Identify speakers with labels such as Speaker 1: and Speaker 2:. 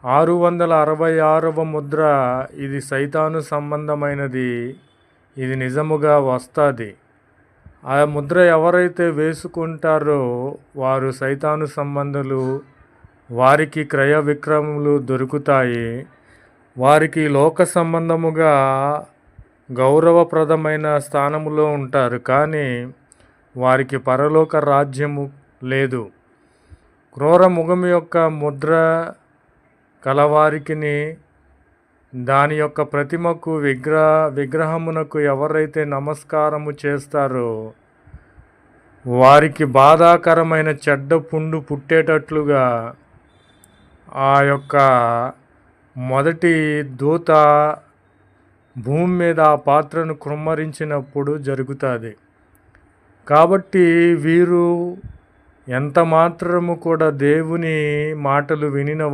Speaker 1: 666వ ముద్ర ఇది సైతాను సంబంధమైనది. ఇది నిజముగా వస్తుంది. ఆ ముద్ర ఎవరైతే వేసుకుంటారో వారు సైతాను సంబంధులు. వారికి క్రయ విక్రయములు దొరుకుతాయి. వారికి లోక సంబంధముగా గౌరవప్రదమైన స్థానములో ఉంటారు. కానీ వారికి పరలోక రాజ్యము లేదు. క్రూర ముఖము యొక్క ముద్ర కలవారికిని దాని యొక్క ప్రతిమకు విగ్రహమునకు ఎవరైతే నమస్కారము చేస్తారో వారికి బాధాకరమైన చెడ్డ పుండు పుట్టేటట్లుగా ఆ యొక్క మొదటి దూత భూమి మీద ఆ పాత్రను కృమ్మరించినప్పుడు జరుగుతుంది. కాబట్టి వీరు ఎంత మాత్రము కూడా దేవుని మాటలు వినిన